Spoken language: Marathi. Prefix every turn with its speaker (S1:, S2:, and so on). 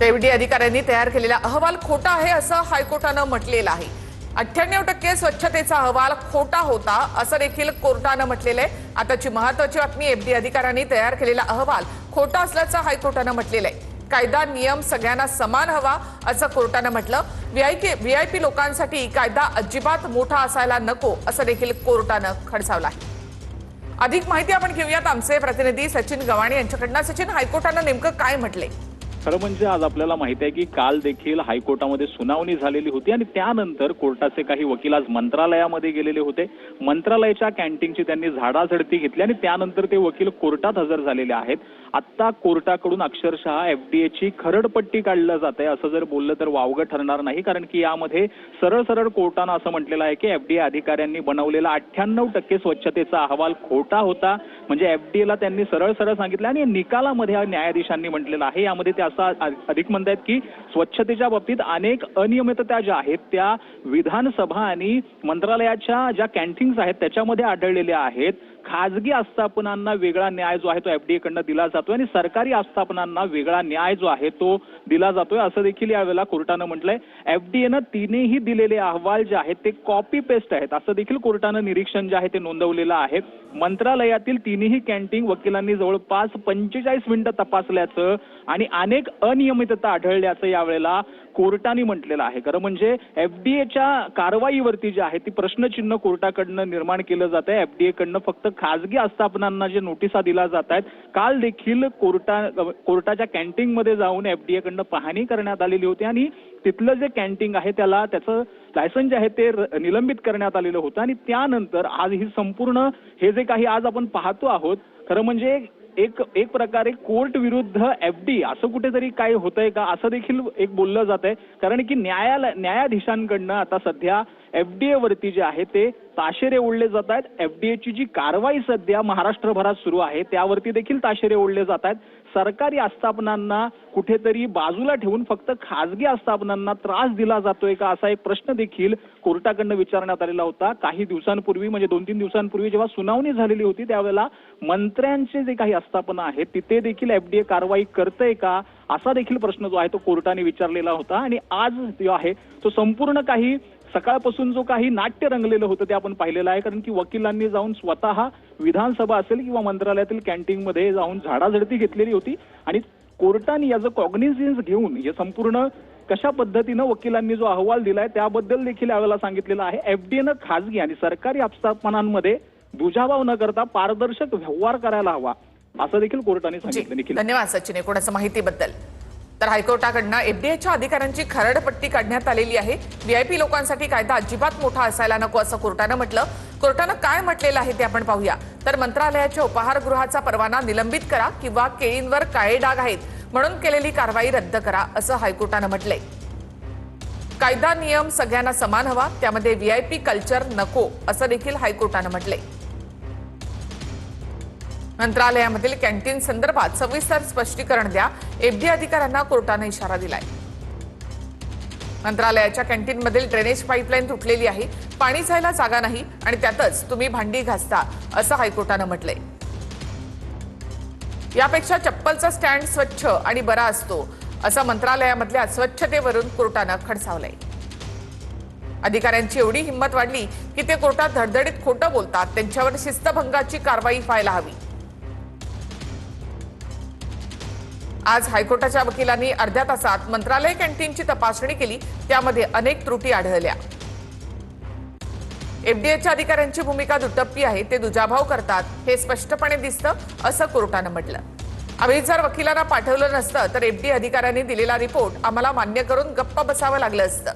S1: एफडीए अधिकाऱ्यांनी तयार केलेला अहवाल खोटा आहे असं हायकोर्टानं म्हटलेलं आहे। 98% स्वच्छतेचा अहवाल खोटा होता असं देखील कोर्टानं म्हटलेलं आहे। आताची महत्त्वाची बातमी, एफडीए अधिकाऱ्यांनी तयार केलेला अहवाल खोटा असल्याचं हायकोर्टानं म्हटलेलं आहे। कायदा नियम सगळ्यांना समान हवा असं कोर्टानं म्हटलं। व्हीआयपी लोकांसाठी कायदा अजिबात मोठा असायला नको असं देखील कोर्टानं खडसावलं आहे। अधिक माहिती आपण घेऊयात आमचे प्रतिनिधी सचिन गवाणे यांच्याकडनं। सचिन, हायकोर्टानं नेमकं काय म्हटलंय?
S2: खरं म्हणजे आज आपल्याला माहिती आहे की काल देखील हायकोर्टामध्ये सुनावणी झालेली होती आणि त्यानंतर कोर्टाचे काही वकील आज मंत्रालयामध्ये गेलेले होते। मंत्रालयाच्या कॅन्टीनची त्यांनी झाडाझडती घेतली आणि त्यानंतर ते वकील कोर्टात हजर झालेले आहेत। आता कोर्टाकडून अक्षरशः एफडीएची खरडपट्टी काढलं जात आहे असं जर बोललं तर वावगं ठरणार नाही, कारण की यामध्ये सरळ सरळ कोर्टानं असं म्हटलेलं आहे की एफडीए अधिकाऱ्यांनी बनवलेला 98% स्वच्छतेचा अहवाल खोटा होता। म्हणजे एफडीएला त्यांनी सरळ सरळ सांगितलं आणि निकालामध्ये न्यायाधीशांनी म्हटलेलं आहे, यामध्ये ते असं अधिक म्हणतात की स्वच्छतेच्या बाबतीत अनेक अनियमितता ज्या आहेत त्या विधानसभा आणि मंत्रालयाच्या ज्या कॅन्टीन्स आहेत त्याच्यामध्ये आढळलेल्या आहेत। खाजगी आस्थापनांना वेगळा न्याय जो आहे तो एफडीए कडनं दिला जातोय आणि सरकारी आस्थापनांना वेगळा न्याय जो आहे तो दिला जातोय असं देखील यावेळेला कोर्टानं म्हटलंय। एफडीएनं तिनेही दिलेले अहवाल जे आहेत ते कॉपी पेस्ट आहेत असं देखील कोर्टानं निरीक्षण जे आहे ते नोंदवलेलं आहे। मंत्रालयातील तिन्ही कॅन्टीन वकिलांनी जवळपास 45 मिनिटं तपासल्याचं आणि अनेक अनियमितता आढळल्याचं यावेळेला कोर्टाने म्हटलेलं आहे। खरं म्हणजे एफडीएच्या कारवाईवरती जे आहे ती प्रश्नचिन्ह कोर्टाकडनं निर्माण केलं जात आहे। एफडीए कडनं फक्त खाजगी आस्थापनांना जे नोटिसा दिल्या जात आहेत, काल देखील कोर्टाच्या कॅन्टीनमध्ये जाऊन एफडीए कडनं पाहणी करण्यात आलेली होती आणि तिथलं जे कॅन्टीन आहे त्याला त्याचं लायसन्स जे आहे ते निलंबित करण्यात आलेलं होतं आणि त्यानंतर आज ही संपूर्ण हे जे काही आज आपण पाहतो आहोत, खरं म्हणजे एक प्रकारे कोर्ट विरुद्ध एफडी असं कुठेतरी काय होतंय का असं देखील एक बोललं जात आहे। कारण की न्यायाधीशांकडनं आता सध्या एफडीए वरती जे आहे ते ताशेरे ओढले जात आहेत। एफडीएची जी कारवाई सध्या महाराष्ट्रभरात सुरू आहे त्यावरती देखील ताशेरे ओढले जात आहेत। सरकारी आस्थापनांना कुठेतरी बाजूला ठेवून फक्त खाजगी आस्थापनांना त्रास दिला जातोय का असा एक प्रश्न देखील कोर्टाकडनं विचारण्यात आलेला होता। काही दिवसांपूर्वी म्हणजे 2-3 दिवसांपूर्वी जेव्हा सुनावणी झालेली होती त्यावेळेला मंत्र्यांचे जे काही आस्थापना आहेत तिथे देखील एफडीए कारवाई करते का असा देखील प्रश्न जो आहे तो कोर्टाने विचारलेला होता। आणि आज जो आहे तो संपूर्ण काही सकाळपासून जो काही नाट्य रंगलेलं होतं ते आपण पाहिलेलं आहे। कारण की वकिलांनी जाऊन स्वतः विधानसभा असेल किंवा मंत्रालयातील कॅन्टीनमध्ये जाऊन झाडाझडती घेतलेली होती आणि कोर्टाने याचं कॉग्निझन्स घेऊन हे संपूर्ण कशा पद्धतीनं वकिलांनी जो अहवाल दिलाय त्याबद्दल देखील यावेळेला सांगितलेलं आहे। एफडीएनं खाजगी आणि सरकारी आस्थापनांमध्ये दुजाभाव न करता पारदर्शक व्यवहार करायला हवा असं देखील कोर्टाने सांगितलं।
S1: धन्यवाद सचिन एकूणच माहितीबद्दल। तर हायकोर्टाकडनं एफडीएच्या अधिकाऱ्यांची खरडपट्टी काढण्यात आलेली आहे। व्हीआयपी लोकांसाठी कायदा अजिबात मोठा असायला नको असं कोर्टानं म्हटलं। कोर्टानं काय म्हटलेलं आहे ते आपण पाहूया। तर मंत्रालयाच्या उपाहारगृहाचा परवाना निलंबित करा किंवा केळींवर काळे डाग आहेत म्हणून केलेली कारवाई रद्द करा असं हायकोर्टानं म्हटलंय। कायदा नियम सगळ्यांना समान हवा, त्यामध्ये व्हीआयपी कल्चर नको असं देखील हायकोर्टानं म्हटलंय। मंत्रालयामधील कॅन्टीन संदर्भात सविस्तर स्पष्टीकरण द्या, एफडीए अधिकाऱ्यांना कोर्टाने इशारा दिलाय। मंत्रालयाच्या कॅन्टीनमधील ड्रेनेज पाईपलाईन तुटलेली आहे, पाणी जायला जागा नाही आणि त्यातच तुम्ही भांडी घासता असं हायकोर्टानं म्हटलंय। यापेक्षा चप्पलचा स्टँड स्वच्छ आणि बरा असतो असं मंत्रालयामधल्या अस्वच्छतेवरून कोर्टानं खडसावलंय। अधिकाऱ्यांची एवढी हिंमत वाढली की ते कोर्टात धडधडीत खोटं बोलतात, त्यांच्यावर शिस्तभंगाची कारवाई व्हायला हवी। आज हायकोर्टाच्या वकिलांनी अर्ध्या तासात मंत्रालय कॅन्टीनची तपासणी केली, त्यामध्ये अनेक त्रुटी आढळल्या। एफडीएच्या अधिकाऱ्यांची भूमिका दुटप्पी आहे, ते दुजाभाव करतात हे स्पष्टपणे दिसतं असं कोर्टानं म्हटलं। आम्ही जर वकिलांना पाठवलं नसतं तर एफडीए अधिकाऱ्यांनी दिलेला रिपोर्ट आम्हाला मान्य करून गप्प बसावं लागलं असतं।